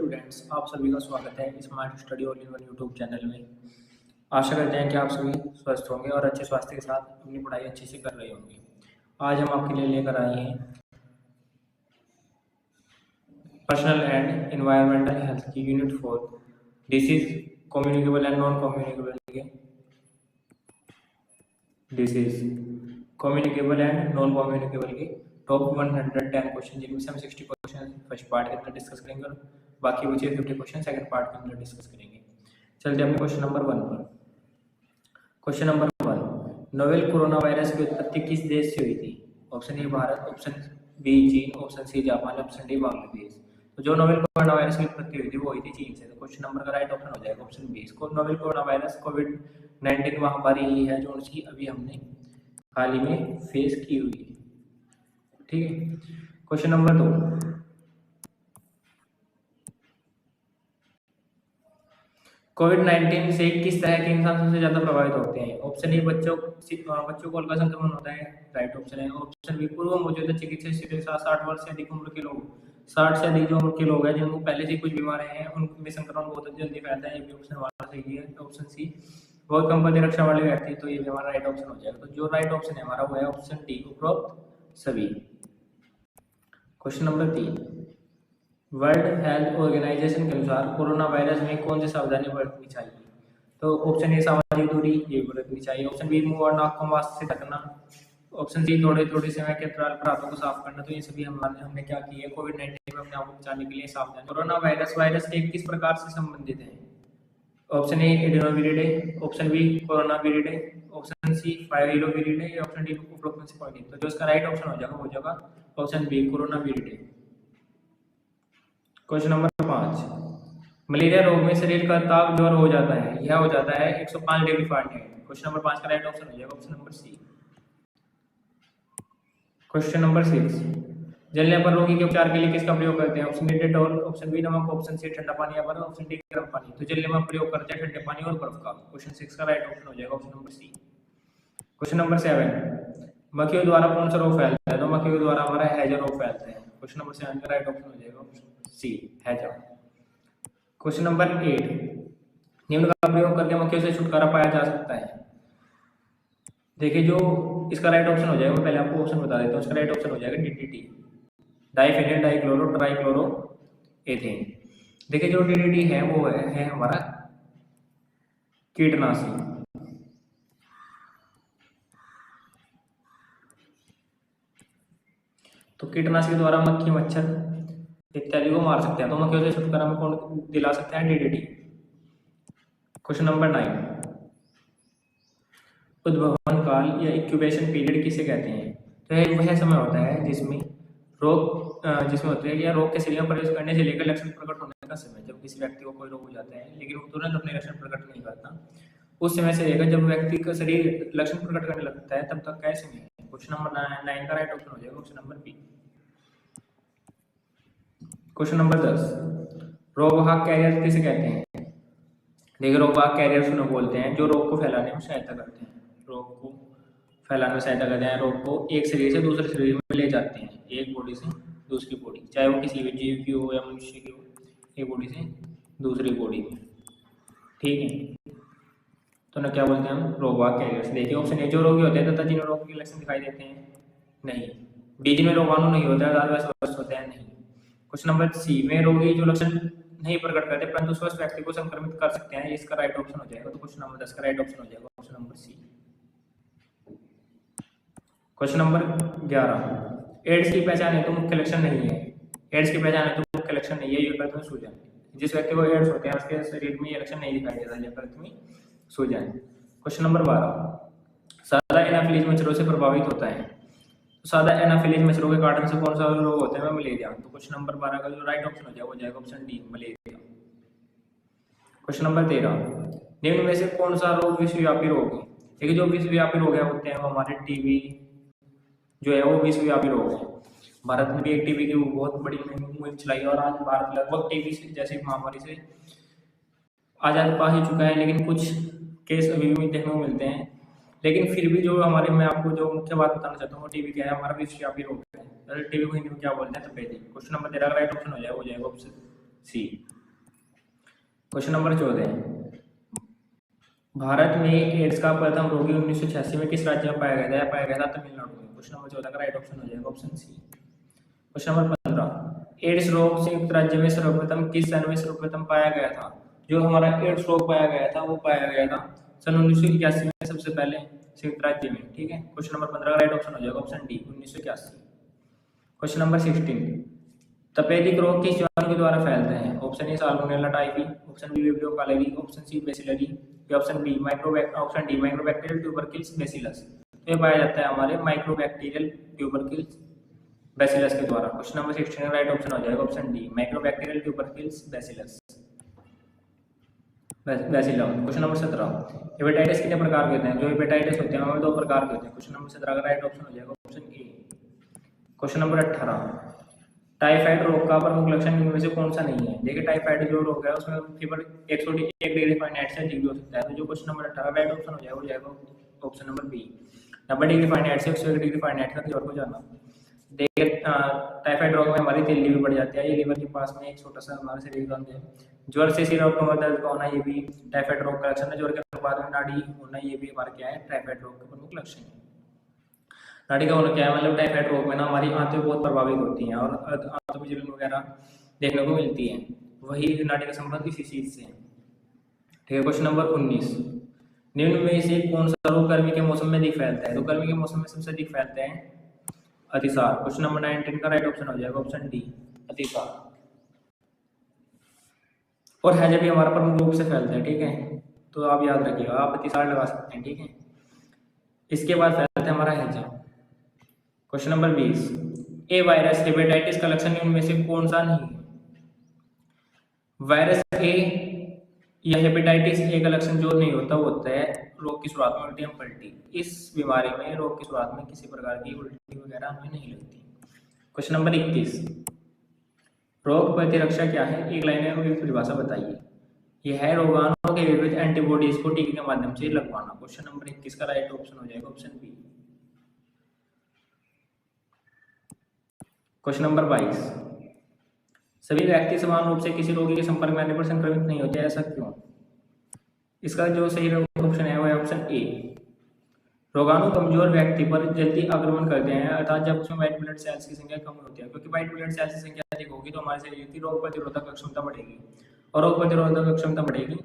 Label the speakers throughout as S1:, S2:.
S1: Students, आप सभी का स्वागत है smart study all in one YouTube channel में। आशा करते हैं कि आप सभी स्वस्थ होंगे और अच्छे स्वास्थ्य के साथ अपनी पढ़ाई अच्छे से कर रहे होंगे। आज हम आपके लिए लेकर आए हैं पर्सनल एंड एनवायरमेंटल हेल्थ की unit 4 disease communicable and non communicable के disease communicable and non communicable के टॉप 110 क्वेश्चन, जिनमें से हम 60 क्वेश्चन फर्स्ट पार्ट के अंदर डिस्कस करेंगे और बाकी बचे 50 क्वेश्चन सेकंड पार्ट के अंदर डिस्कस करेंगे। चलते हैं अपने क्वेश्चन नंबर 1 पर। Question number 1, novel corona virus की उत्पत्ति किस देश से हुई थी? Option A Bharat, option B चीन, option C Japan, option D Bangladesh. तो जो नोवेल कोरोना वायरस की उत्पत्ति हुई थी वो हुई थी चीन से। तो क्वेश्चन नंबर का राइट ऑप्शन हो जाएगा ऑप्शन बी। इसको नोवेल कोरोना वायरस कोविड-19 महामारी ही है जो उसकी अभी हमने हाल ही में फेस की हुई है। ठीक है। क्वेश्चन नंबर 2, कोविड-19 से किस तरह के इंसान सबसे ज्यादा प्रभावित होते हैं? ऑप्शन ए बच्चों को हल्का संक्रमण होता है, राइट ऑप्शन है। ऑप्शन बी पूर्व मौजूदा चिकित्सा स्थिति के साथ 60 वर्ष से अधिक उम्र के लोग, 60 से अधिक जो उम्र के लोग हैं जिनको पहले से कुछ बीमारियां हैं उनमें संक्रमण बहुत जल्दी फैलता है। ये भी ऑप्शन हमारा सही है। ऑप्शन सी बहुत कम प्रतिरक्षा वाले व्यक्ति, तो ये भी हमारा राइट ऑप्शन हो जाएगा। तो जो राइट ऑप्शन है हमारा वो है ऑप्शन डी, उपरोक्त सभी। Question number 3, world health organization के अनुसार कोरोना वायरस में कौन सी सावधानी बरतनी चाहिए? तो ऑप्शन ए सामाजिक दूरी ये बरतनी चाहिए, ऑप्शन बी मुंह और नाक को मास्क से ढकना, ऑप्शन सी थोड़े थोड़े समय के अंतराल पर हाथों को साफ करना। तो ये सभी हमने क्या की है कोविड-19 में अपने आप को बचाने के लिए सावधान। कोरोना वायरस के किस प्रकार से संबंधित है? Option A adenoviridae, option B corona विरिडे, option C filoviridae, option D उपरोक्त में से कोई नहीं। तो जो इसका राइट ऑप्शन हो जाएगा ऑप्शन बी कोरोना विरिडे। क्वेश्चन नंबर 5, मलेरिया रोग में शरीर का ताप ज्वर हो जाता है, यह हो जाता है 105 डिग्री फ़ारेनहाइट। क्वेश्चन नंबर 5 का राइट ऑप्शन हो जाएगा option number C. Question number 6, जलने पर रोगी के उपचार के लिए किसका प्रयोग करते हैं? Option B Dettol, option B नमक, ऑप्शन सी ठंडा पानी या बर्फ, ऑप्शन डी गर्म पानी। तो जलने में प्रयोग करते हैं ठंडे पानी और बर्फ का। क्वेश्चन 6 का राइट ऑप्शन हो जाएगा option number C. Question number 7, मक्खियों द्वारा कौन सा रोग फैलता है? तो मक्खियों द्वारा हमारा हैजा रोग फैलता है। क्वेश्चन नंबर 7 का राइट ऑप्शन हो जाएगा ऑप्शन सी, हैजा। क्वेश्चन नंबर 8, निम्न का प्रयोग करके मक्खियों से छुटकारा पाया जा सकता है। देखिए जो इसका राइट ऑप्शन हो जाएगा, मैं पहले आपको ऑप्शन बता देता हूँ। इसका राइट ऑप्शन हो जाएगा DDT, diphenyl dichloro trichloro ethane. देखिए जो डीडीटी है वो है हमारा कीटनाशी। तो कीटनाशी के द्वारा मक्खी मच्छर इत्यादि को मार सकते हैं। तो मक्खियों से छुटकारा में कौन दिला सकते हैं? डीडीटी। क्वेश्चन नंबर 9, उद्भवन काल या इंक्यूबेशन पीरियड किसे कहते हैं? तो यह वह समय होता है जिसमें जिसमें होते हैं या रोग के शरीर में प्रवेश करने से लेकर लक्षण प्रकट होने का समय। जब किसी व्यक्ति को कोई रोग हो जाता है लेकिन वो तुरंत अपने लक्षण प्रकट नहीं करता, उस समय से लेकर जब व्यक्ति का शरीर लक्षण प्रकट करने लगता है तब तक कैसे समय है? क्वेश्चन नंबर 9 का राइट ऑप्शन हो जाएगा option number B. Question number 10, रोगवाहक कैरियर किसे कहते हैं? देखिए रोगवाहक कैरियर उन्हें बोलते हैं जो रोग को फैलाने में सहायता करते हैं। रोग को फैलाने में सहायता करते हैं, रोग को एक शरीर से दूसरे शरीर में ले जाते हैं, एक बॉडी से दूसरी बॉडी, चाहे वो किसी भी जीव की हो या मनुष्य की हो, एक बॉडी से दूसरी बॉडी में। ठीक है, तो ना क्या बोलते हैं हम रोगवाहक कैरियर्स। देखिए ऑप्शन ए जो रोगी होते हैं तथा जिन्हें रोग के लक्षण दिखाई देते हैं, नहीं। डी जिनमें रोगाणु नहीं होता है स्वस्थ होते हैं, नहीं। क्वेश्चन नंबर सी में रोगी जो लक्षण नहीं प्रकट करते परंतु स्वस्थ व्यक्ति को संक्रमित कर सकते हैं, इसका राइट ऑप्शन हो जाएगा। तो क्वेश्चन नंबर 10 का राइट ऑप्शन हो जाएगा option number C. Question number 11, AIDS की पहचान है तो मुख्य लक्षण नहीं है। एड्स की पहचान है तो मुख्य लक्षण नहीं है यकृत में सूजन। जिस व्यक्ति को एड्स होते हैं उसके शरीर में ये लक्षण नहीं दिखाई देता, यकृत में सूजन। क्वेश्चन नंबर 12, सादा एनाफिलीज मच्छरों से प्रभावित होता है। तो सादा एनाफिलीज मच्छरों के काटने से कौन सा रोग होता है? मलेरिया। तो क्वेश्चन नंबर 12 का जो राइट ऑप्शन हो जाएगा वो जाएगा option D, malaria. Question number 13, निम्न में से कौन सा रोग विश्वव्यापी रोग है? देखिए जो विश्वव्यापी रोग है होते हैं वो हमारे टीबी जो है वो विश्वव्यापी रोग है। भारत में भी एक टीबी की बहुत बड़ी मुहिम चलाई और आज भारत लगभग टीबी जैसी महामारी से आजाद पा ही चुका है, लेकिन कुछ केस अभी भी देखने को मिलते हैं। लेकिन फिर भी जो हमारे मैं आपको जो मुख्य बात बताना चाहता हूँ टीबी क्या है, हमारा विश्वव्यापी रोग है। टीबी को हिंदी में क्या बोलते हैं? तपेदिक। क्वेश्चन नंबर 13 का राइट ऑप्शन हो जाएगा ऑप्शन सी। क्वेश्चन नंबर 14, भारत में एड्स का प्रथम रोगी 1986 में किस राज्य में पाया गया था? यह पाया गया था तमिलनाडु में। क्वेश्चन नंबर 14 का राइट ऑप्शन हो जाएगा option C. Question number 15, AIDS रोग संयुक्त राज्य में सर्वप्रथम किस सन में सर्वप्रथम पाया गया था? जो हमारा एड्स रोग पाया गया था वो पाया गया था सन 1981 में सबसे पहले संयुक्त राज्य में। ठीक है, क्वेश्चन नंबर 15 का राइट ऑप्शन हो जाएगा ऑप्शन डी 1981। क्वेश्चन नंबर 16, तपेदिक रोग किस जीवाणु के द्वारा फैलते हैं? Option A salmonella typhi, option B vibrio कैलोरी, ऑप्शन सी बेसिलरी या ऑप्शन डी माइक्रोबैक्टीरियल ट्यूबरकिल्स बेसिलस। तो ये पाया जाता है हमारे माइक्रोबैक्टीरियल ट्यूबरकिल्स बेसिलस के द्वारा। क्वेश्चन नंबर 16 का राइट ऑप्शन हो जाएगा option D microbacterial ट्यूबरकिल्स bacillus bacillum. Question number 17, hepatitis कितने प्रकार के होते हैं? जो हेपेटाइटिस होते हैं हमें 2 प्रकार के होते हैं। क्वेश्चन नंबर 17 का राइट ऑप्शन हो जाएगा option A. Question number 18, typhoid रोग का प्रमुख लक्षण इनमें से कौन सा नहीं है? देखिए टाइफाइड जो रोग है उसमें फीवर 101 डिग्री फारेनहाइट से अधिक भी हो सकता है। तो जो क्वेश्चन नंबर 18 राइट ऑप्शन हो जाएगा option number B 90 degree fahrenheit से 101 डिग्री फारेनहाइट का फीवर हो जाना। देखिए टाइफाइड रोग में हमारी तेली भी बढ़ जाती है। ये लीवर के पास में एक छोटा सा हमारे शरीर का अंग है। ज्वर से सिर और कमर दर्द का होना ये भी टाइफाइड रोग का लक्षण है। ज्वर के अनुपात में नाड़ी होना ये भी हमारा क्या है? टाइफाइड रोग का प्रमुख लक्षण है। नाड़ी का होना क्या है? मतलब टाइफाइड रोग में ना हमारी आंतें बहुत प्रभावित होती हैं और आंतों में जलन वगैरह देखने को मिलती है। वही नाड़ी का संबंध इसी चीज से है। ठीक है, क्वेश्चन नंबर 19, निम्न में से कौन सा रोग गर्मी के मौसम में अधिक फैलता है? तो गर्मी के मौसम में सबसे अधिक फैलते हैं अतिसार। क्वेश्चन नंबर 19 का राइट ऑप्शन हो जाएगा ऑप्शन डी अतिसार। और हैजा भी हमारा प्रमुख रूप से फैलता है। ठीक है, तो आप याद रखिएगा, आप अतिसार लगा सकते हैं। ठीक है, इसके बाद फैलता है हमारा हैजा। क्वेश्चन नंबर 20, ए वायरस हेपेटाइटिस का लक्षण इनमें से कौन सा नहीं है? वायरस ए या हेपेटाइटिस ए का लक्षण जो नहीं होता वो होता है रोग की शुरुआत में उल्टी एवं पलटी। इस बीमारी में रोग की शुरुआत में किसी प्रकार की उल्टी वगैरह हमें नहीं लगती। क्वेश्चन नंबर 21, रोग प्रतिरक्षा क्या है? एक लाइन में उसकी परिभाषा बताइए। यह है रोगाणुओं के विरुद्ध एंटीबॉडीज को टीके के माध्यम से लगवाना। क्वेश्चन नंबर 21 का राइट ऑप्शन हो जाएगा ऑप्शन बी। क्वेश्चन नंबर 22, सभी व्यक्ति समान रूप से किसी रोगी के संपर्क में आने पर संक्रमित नहीं होते, ऐसा क्यों? इसका जो सही ऑप्शन है वो है ऑप्शन ए। रोगाणु कमजोर व्यक्ति पर जल्दी आक्रमण करते हैं, अर्थात जब उसमें व्हाइट ब्लड सेल्स की संख्या कम होती है। क्योंकि व्हाइट ब्लड सेल्स की संख्या अधिक होगी तो हमारे शरीर की रोग प्रतिरोधक क्षमता बढ़ेगी, और रोग प्रतिरोधक क्षमता बढ़ेगी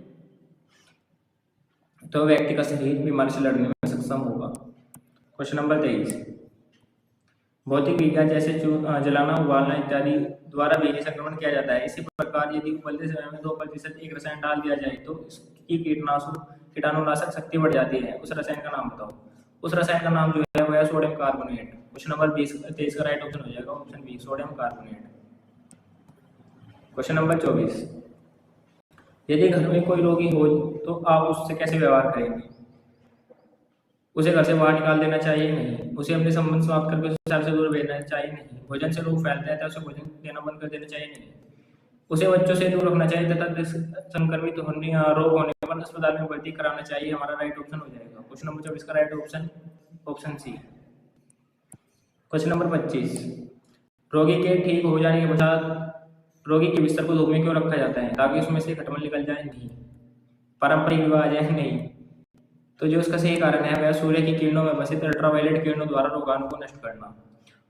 S1: तो व्यक्ति का शरीर बीमारी से लड़ने में सक्षम होगा। क्वेश्चन नंबर 23, भौतिक विज्ञान जैसे जलाना, उबालना इत्यादि द्वारा भी संक्रमण किया जाता है। इसी प्रकार यदि उबलते समय में 2% एक रसायन डाल दिया जाए तो इसकी कीटाणुनाशक शक्ति बढ़ जाती है। उस रसायन का नाम बताओ। उस रसायन का नाम जो है वो है सोडियम कार्बोनेट। क्वेश्चन नंबर 23 का राइट ऑप्शन हो जाएगा option B sodium carbonate. Question number 24, यदि घर में कोई रोगी हो तो आप उससे कैसे व्यवहार करेंगे? उसे घर से बाहर निकाल देना चाहिए? नहीं। उसे अपने संबंध समाप्त करके उसे शहर से दूर भेजना चाहिए? नहीं। भोजन से रोग फैलता है तो उसे भोजन देना बंद कर देना चाहिए? नहीं। उसे बच्चों से दूर रखना चाहिए तथा संक्रमित रोग होने पर अस्पताल में भर्ती कराना चाहिए? हमारा राइट ऑप्शन हो जाएगा क्वेश्चन नंबर 24 का right option option C. Question number 25, रोगी के ठीक हो जाने के पश्चात रोगी के बिस्तर को धूप में क्यों रखा जाता है? ताकि उसमें से खटमल निकल जाए? नहीं। पारंपरिक रिवाज है? नहीं। तो जो इसका सही कारण है वह सूर्य की किरणों में बसे अल्ट्रावायलेट किरणों द्वारा रोगाणु को नष्ट करना।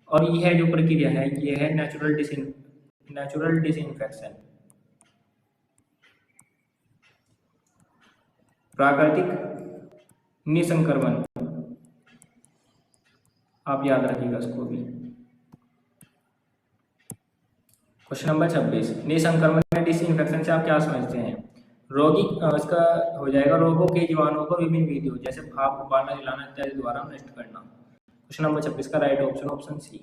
S1: और यह जो प्रक्रिया है यह है नेचुरल डिसइंफेक्शन, प्राकृतिक निसंक्रमण। आप याद रखिएगा इसको भी। क्वेश्चन नंबर 26, निसंक्रमण या डिसइंफेक्शन से आप क्या समझते हैं? रोगी इसका हो जाएगा रोगों के जीवाणुओं को विभिन्न विधियों जैसे भाप, उबालना, जलाना इत्यादि द्वारा नष्ट करना। क्वेश्चन नंबर 26 का right option option C.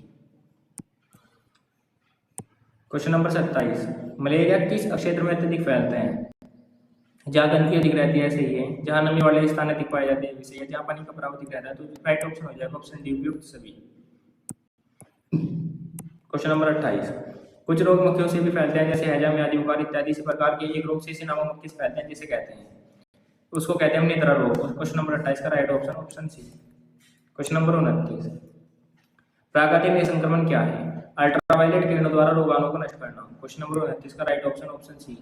S1: Question number 27, malaria किस क्षेत्र में अत्यधिक फैलता है? जहाँ गंदगी अधिक रहती है सही है, जहाँ नमी वाले स्थान अधिक पाए जाते हैं भी सही है, जहाँ पानी का प्रभाव अधिक रहता है तो राइट ऑप्शन हो जाएगा ऑप्शन डी उपयुक्त सभी। क्वेश्चन नंबर 28, कुछ रोग मक्खियों से भी फैलते हैं जैसे हैजा, म्यादी बुखार इत्यादि। इसी प्रकार के एक रोग से नामक मक्खी से फैलते हैं जिसे कहते हैं उसको कहते हैं निद्रा रोग। क्वेश्चन नंबर 28 का right option option C. Question number 29, प्राकृतिक निसंक्रमण क्या है? अल्ट्रावायलेट किरणों द्वारा रोगाणुओं को नष्ट करना। क्वेश्चन नंबर 29 का राइट ऑप्शन ऑप्शन सी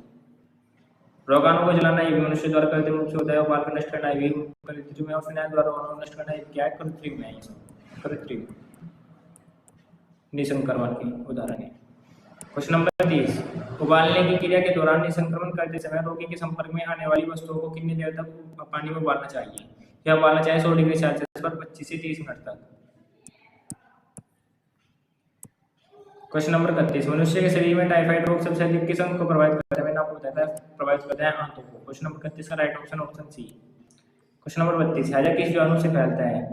S1: रोगाणु को जलाना ये भी मनुष्य द्वारा कृत्रिम रूप से होता है, और बाल का नष्ट करना ये भी कृत्रिम है, और फिनाइल द्वारा रोगाणु नष्ट करना ये क्या है? कृत्रिम है। ये सब कृत्रिम निसंक्रमण के उदाहरण है। क्वेश्चन नंबर 30, उबालने की क्रिया के दौरान निसंक्रमण करते समय रोगी के संपर्क में आने वाली वस्तुओं को कितनी देर तक पानी में उबालना चाहिए? या उबालना चाहिए 100 डिग्री सेल्सियस पर 25 से 30 मिनट तक। क्वेश्चन नंबर 31, मनुष्य के शरीर में टाइफाइड रोग सबसे अधिक किस अंग को प्रभावित करता है? मैंने आपको बताया था प्रभावित करता है आंतों को। क्वेश्चन नंबर 31 का right option option C. Question number 32, हैजा किस जीवाणु से फैलता है?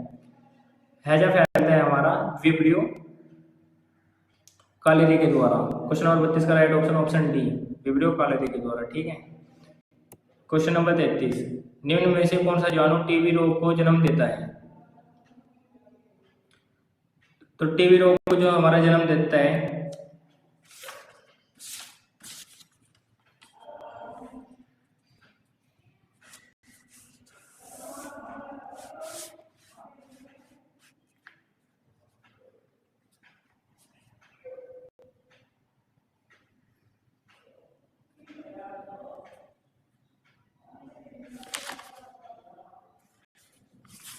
S1: हैजा फैलता है हमारा विब्रियो कालेरी के द्वारा। क्वेश्चन नंबर 32 का right option option D, vibrio cholerae के द्वारा। ठीक है। क्वेश्चन नंबर 33, निम्न में से कौन सा जीवाणु टीबी रोग को जन्म देता है? तो टीबी रोग को जो हमारा जन्म देता है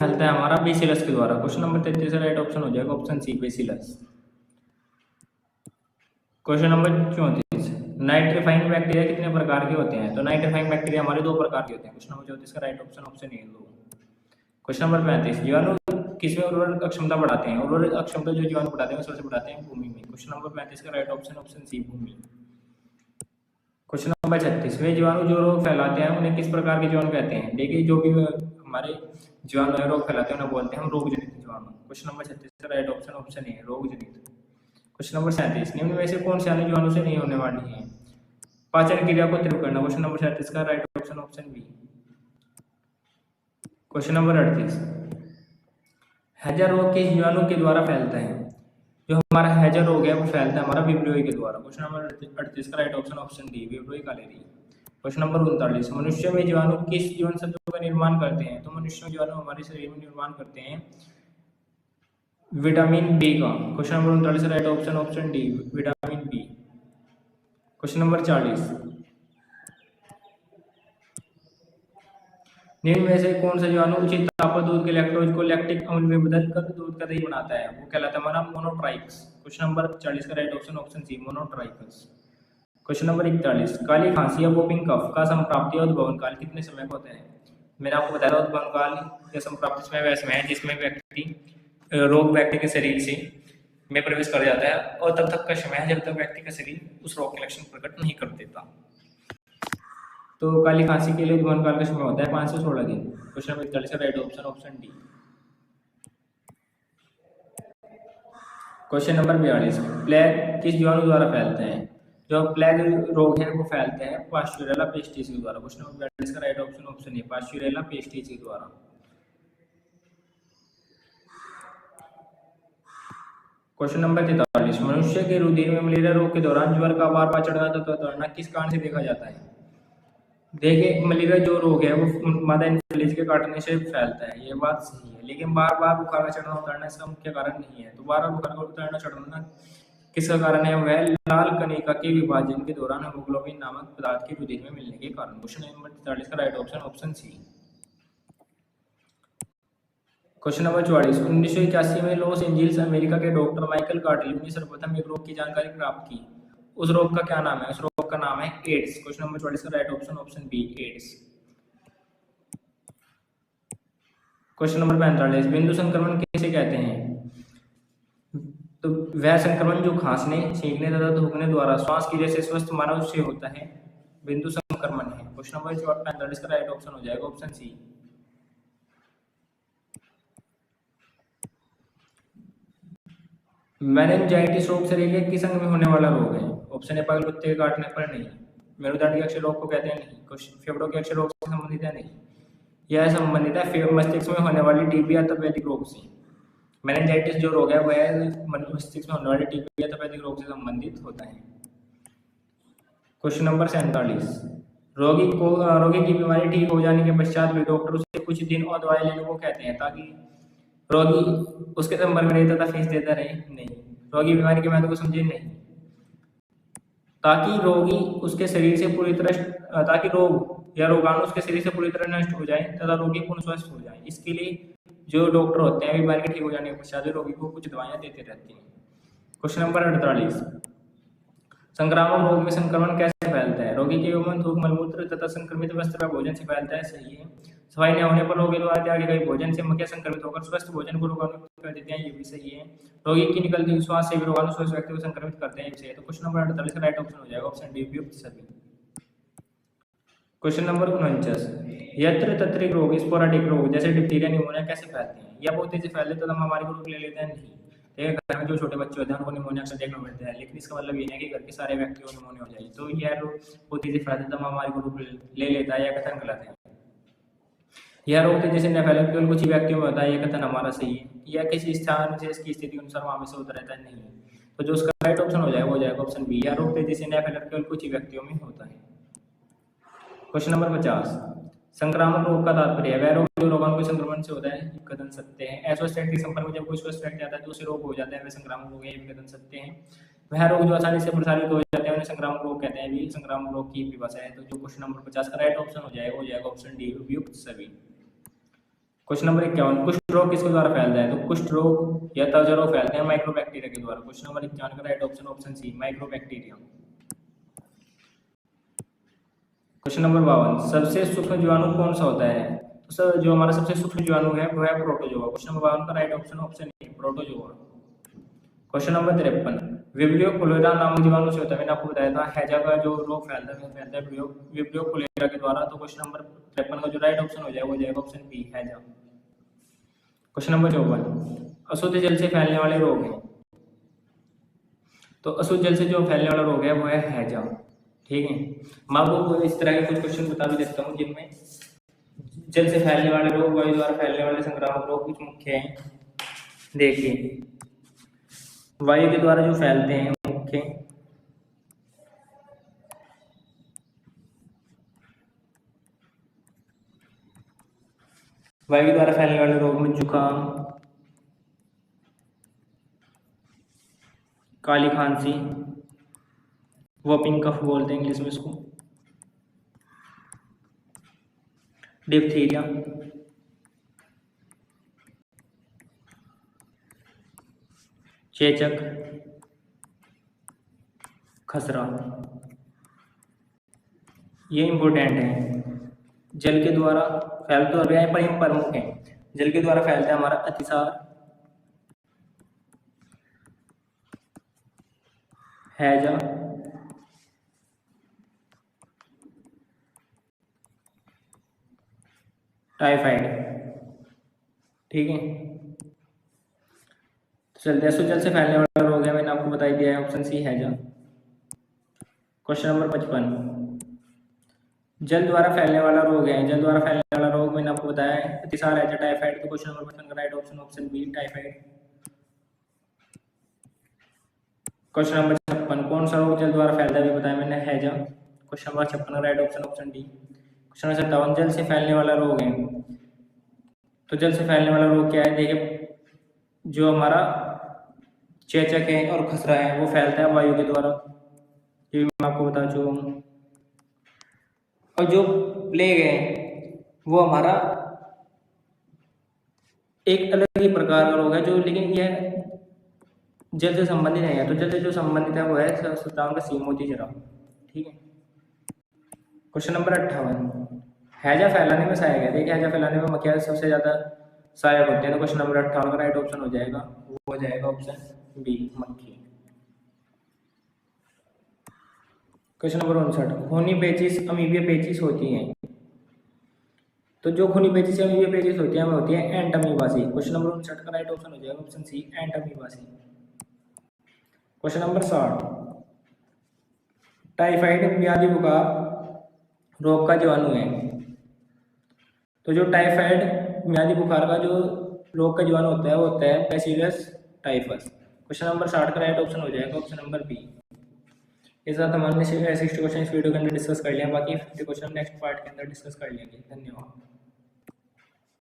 S1: फैलता है हमारा बेसिलस के द्वारा। क्वेश्चन नंबर 33 का राइट ऑप्शन हो जाएगा option C, bacillus. Question number 34, nitrifying bacteria कितने प्रकार के होते हैं? तो नाइट्रीफाइंग बैक्टीरिया हमारे 2 प्रकार के होते हैं। क्वेश्चन नंबर 34 का राइट ऑप्शन ऑप्शन ए, 2। क्वेश्चन नंबर 35, जीवाणु किसमें उर्वरक अक्षमता बढ़ाते हैं? उर्वरक अक्षमता जो जीवाणु बढ़ाते हैं सबसे बढ़ाते हैं भूमि में। क्वेश्चन नंबर 35 का राइट ऑप्शन ऑप्शन सी, भूमि। क्वेश्चन नंबर 36, वे जीवाणु जो रोग फैलाते हैं उन्हें किस प्रकार के जीवाणु कहते हैं? देखिए जो भी हमारे जीवाणु है रोग फैलाते हैं उन्हें बोलते हैं हम रोगजनित जीवाणु। क्वेश्चन नंबर 36 का राइट ऑप्शन ऑप्शन ए, रोगजनित। क्वेश्चन नंबर 37, निम्न में से कौन से अन्य जीवाणु से नहीं होने वाली है? पाचन क्रिया को तीव्र करना। क्वेश्चन नंबर 37 का right option option B. Question number 38, हैजा रोग किस जीवाणु के द्वारा फैलता है? जो हमारा हैजा रोग है वो फैलता है हमारा विब्रियो के द्वारा। क्वेश्चन नंबर 38 का right option option D, vibrio cholerae. Question number 39, मनुष्य में जीवाणु किस जीवन सत्व का निर्माण करते हैं? तो मनुष्य में जीवाणु हमारे शरीर में निर्माण करते हैं विटामिन बी का। Question number 39 right option option D, vitamin B. Question number 40, निम्न में से कौन सा जीवाणु उचित ताप पर दूध के लैक्टोज को लैक्टिक अम्ल में बदल कर दूध का दही बनाता है? वो कहलाता है हमारा मोनोट्राइक्स। क्वेश्चन नंबर 40 का right option option C, monotrichous. Question number 41, काली खांसी या वोपिंग कफ का संप्राप्ति और उद्भवन काल कितने समय का होता है? मैंने आपको बताया था उद्भवन काल या संप्राप्ति समय वह समय है जिसमें व्यक्ति रोग व्यक्ति के शरीर से में प्रवेश कर जाता है, और तब तक का समय है जब तक व्यक्ति का शरीर उस रोग के लक्षण प्रकट नहीं कर देता। तो काली खांसी के लिए उद्भवन काल का समय होता है 5 से 16 दिन। क्वेश्चन नंबर 41 का right option option D. Question number 42, plague किस जीवाणु द्वारा फैलते हैं? जो प्लेग रोग है वो फैलते हैं पास्चुरेला पेस्टिस के द्वारा। क्वेश्चन नंबर 42 का right option option A, pasteurella pestis के द्वारा। क्वेश्चन नंबर 43, मनुष्य के रुधिर में मलेरिया रोग के दौरान ज्वर का बार बार चढ़ना तथा उतरना किस कारण से देखा जाता है? देखिए मलेरिया जो रोग है वो मादा इन्फ्लुएंजा के काटने से फैलता है, ये बात सही है, लेकिन बार बार बुखार का चढ़ना उतरना इसका मुख्य कारण नहीं है। तो बार बार बुखार का उतरना चढ़ना किसका कारण है? वह लाल कणिका के विभाजन के दौरान हेमोग्लोबिन नामक पदार्थ के रुधिर में मिलने के कारण। क्वेश्चन नंबर 43 का right option option C. Question number 44, 1981 में लॉस एंजिल्स अमेरिका के डॉक्टर माइकल कार्टिल ने सर्वप्रथम एक रोग की जानकारी प्राप्त की। उस रोग का क्या नाम है? उस रोग का नाम है एड्स। क्वेश्चन नंबर 44 का right option option B, AIDS. Question number 45, बिंदु संक्रमण किसे कहते हैं? तो वह संक्रमण जो खांसने, छींकने तथा थूकने द्वारा श्वास क्रिया से स्वस्थ मानव से होता है बिंदु संक्रमण है। क्वेश्चन नंबर 45 का राइट ऑप्शन हो जाएगा ऑप्शन सी। मेनिंजाइटिस रोग शरीर के किस अंग में होने वाला रोग है? ऑप्शन ए, पागल कुत्ते के काटने पर नहीं, मेरुदंड के अक्षय रोग को कहते हैं नहीं, फेफड़ों के अक्षय रोग से संबंधित है नहीं, यह संबंधित है मस्तिष्क में होने वाली टीबी या तपेदिक रोग से। मेनिंजाइटिस जो रोग है वह मस्तिष्क में होने वाली टीबी या तपेदिक रोग से संबंधित होता है। क्वेश्चन नंबर 47, रोगी की बीमारी ठीक हो जाने के पश्चात भी डॉक्टर उसे कुछ दिन और दवाई लेने को कहते हैं ताकि रोगी उसके संपर्क में रहे तथा फीस देता रहे नहीं। रोगी बीमारी के महत्व को समझे नहीं, ताकि रोगी उसके शरीर से पूरी तरह ताकि रोग या रोगाणु उसके शरीर से पूरी तरह नष्ट हो जाए तथा रोगी पूर्ण स्वस्थ हो जाए। इसके लिए जो डॉक्टर होते हैं बीमारी के ठीक हो जाने के पश्चात रोगी को कुछ दवाइयाँ देते रहते हैं। क्वेश्चन नंबर 48, संक्रामक रोग में संक्रमण कैसे फैलता है? रोगी के यौन थूक मलमूत्र तथा संक्रमित वस्त्र व भोजन से फैलता है। सही है। सफाई न होने पर रोगी द्वारा त्यागे गए भोजन से मक्खियां संक्रमित होकर स्वस्थ भोजन को रोगाणु कर देते हैं। ये भी सही है। रोगी की निकलती हुई श्वास से भी रोगाणु स्वस्थ व्यक्ति को संक्रमित करते हैं। सही है। तो क्वेश्चन नंबर 48 का राइट ऑप्शन हो जाएगा ऑप्शन डी, उपयुक्त सभी। क्वेश्चन नंबर 49, यत्र तंत्रिक रोग स्पोराडिक रोग जैसे डिप्थीरिया निमोनिया कैसे फैलते हैं? यह बहुत तेजी से फैलते तथा महामारी को रूप ले लेते हैं। नहीं। घर में जो छोटे बच्चे होते हैं उनको निमोनिया अक्सर देखने को मिलता है, लेकिन इसका मतलब ये नहीं है कि घर के सारे व्यक्तियों को निमोनिया हो जाए। तो यह रोग बहुत तेजी से फैलता है, महामारी को रूप ले लेता है। यह कथन गलत है। यह रोग तेजी से न फैले केवल कुछ ही व्यक्तियों में होता है। यह कथन हमारा सही है। यह किसी स्थान विशेष की स्थिति के अनुसार वहां से होता रहता है। नहीं। तो जो उसका राइट ऑप्शन हो जाएगा वो जाएगा ऑप्शन बी, यह रोग तेजी से न फैले केवल कुछ ही व्यक्तियों में होता है। क्वेश्चन नंबर 50, संक्रामक रोग का तात्पर्य है वह रोग जो रोगाणु के संक्रमण से होता है। कथन सत्य है। अस्वस्थ व्यक्ति के संपर्क में जब कोई स्वस्थ व्यक्ति आता है तो उसे रोग हो जाता है, वह संक्रामक रोग है। ये कथन सत्य है। वह रोग जो आसानी से प्रसारित हो जाते हैं उन्हें संक्रामक रोग कहते हैं। भी संक्रामक रोग की परिभाषा है। तो जो क्वेश्चन नंबर 50 का राइट ऑप्शन हो जाएगा वो जाएगा ऑप्शन डी, उपयुक्त सभी। क्वेश्चन नंबर 51, कुष्ठ रोग किसके द्वारा फैलता है? तो कुष्ठ रोग या त्वचा रोग फैलते हैं माइक्रोबैक्टीरिया के द्वारा। क्वेश्चन नंबर 51 का right option option C, microbacteria. Question number 52, सबसे सूक्ष्म जीवाणु कौन सा होता है? तो सर जो हमारा सबसे सूक्ष्म जीवाणु है वो है प्रोटोजोआ। क्वेश्चन नंबर 52 का right option option A, protozoa. Question number 53, vibrio cholera नामक जीवाणु से होता है। मैंने आपको बताया था हैजा का जो रोग फैलता है विब्रियो कोलेरा के द्वारा। तो क्वेश्चन नंबर 53 का जो राइट ऑप्शन हो जाएगा वो जाएगा ऑप्शन बी, हैजा। क्वेश्चन नंबर 54, अशुद्ध जल से फैलने वाले रोग हैं। तो अशुद्ध जल से जो फैलने वाला रोग है वो है हैजा। ठीक है। मैं आपको इस तरह के कुछ क्वेश्चन बता भी देता हूँ जिनमें जल से फैलने वाले रोग, वायु द्वारा फैलने वाले संक्रामक रोग कुछ मुख्य हैं। देखिए, वायु के द्वारा जो फैलते हैं मुख्य, वायु के द्वारा फैलने वाले रोग में जुकाम, काली खांसी, वोपिंग कफ बोलते हैं इंग्लिश में इसको, डिप्थीरिया, चेचक, खसरा। ये इंपॉर्टेंट है। जल के द्वारा फैलते और यहाँ पर प्रमुख है। जल के द्वारा फैलता है हमारा अतिसार, हैजा, टाइफाइड। ठीक है। तो चलते हैं, जल से फैलने वाला रोग है, मैंने आपको बता दिया है, ऑप्शन सी हैजा। क्वेश्चन नंबर 55, जल द्वारा फैलने वाला रोग है। जल द्वारा फैलने वाला रोग मैंने आपको बताया है अतिसार, हैजा, टाइफाइड। तो क्वेश्चन नंबर 55 का right option option B, typhoid. Question number 56, कौन सा रोग जल द्वारा फैलता है बताया मैंने, हैजा। क्वेश्चन नंबर 56 का right option option D. Question number 57, जल से फैलने वाला रोग है। तो जल से फैलने वाला रोग क्या है? देखिए, जो हमारा चेचक है और खसरा है वो फैलता है वायु के द्वारा, ये मैं आपको बता चुका हूँ। और जो प्लेग है वो हमारा एक अलग ही प्रकार का रोग है, जो लेकिन यह जल से संबंधित नहीं है। तो जल से जो संबंधित है वो है सताम का सीमोती जरा। ठीक है। क्वेश्चन नंबर 58, हैजा फैलाने में सहायक है। देखिए, हैजा फैलाने में मक्खियाँ सबसे ज्यादा सहायक होते हैं। तो क्वेश्चन नंबर 58 का राइट ऑप्शन हो जाएगा वो हो जाएगा ऑप्शन बी, मक्खी। क्वेश्चन नंबर 59, खूनी पेचिश अमीबिया पेचिश होती हैं। तो जो खूनी पेचिश अमीबिया पेचिश होती है वो होती है एंटमीबासी। क्वेश्चन नंबर 59 का राइट ऑप्शन हो जाएगा ऑप्शन सी, एंटमीबासी। क्वेश्चन नंबर 60, टाइफाइड म्यादी बुखार रोग का जीवाणु है। तो जो टाइफाइड म्यादी बुखार का जो रोग का जीवाणु होता है वो होता है बैसिलस टाइफस। क्वेश्चन नंबर 60 का राइट ऑप्शन हो जाएगा ऑप्शन नंबर बी। इस साथ हमने 60 क्वेश्चन इस वीडियो के अंदर डिस्कस कर लिया, बाकी 50 क्वेश्चन नेक्स्ट पार्ट के अंदर डिस्कस कर लेंगे। धन्यवाद।